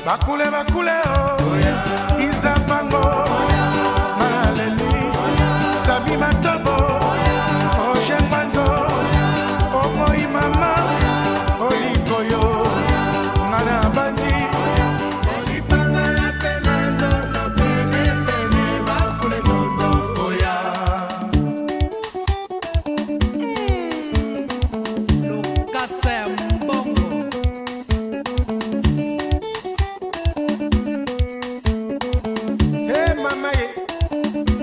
Bakule bakule oh, Izapango, Malaleli, Sabi Matobo, Oje Panzo, Omoi Mama, Olikoyo, Mana Banzi, Olipanga la Penando, no pene pene, Bakule Mondo, Oya. Lucas Mbongo.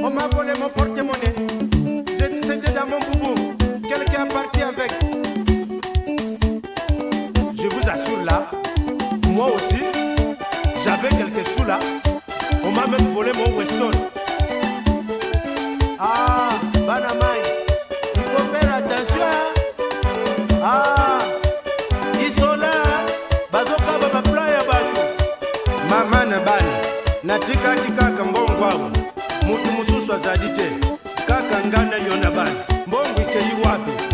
On m'a volé mon porte-monnaie. C'était dans mon boubou. Quelqu'un est parti avec. Je vous assure là, moi aussi, j'avais quelques sous là. On m'a même volé mon Weston. Ah, Banamai, il faut faire attention. Ah, ils sont là. Bazoka baba playa batu. Mama na bani, natika kaka mbongwa. Mutu mususu azali te kaka ngana yona bana mbongo ikeyi wapi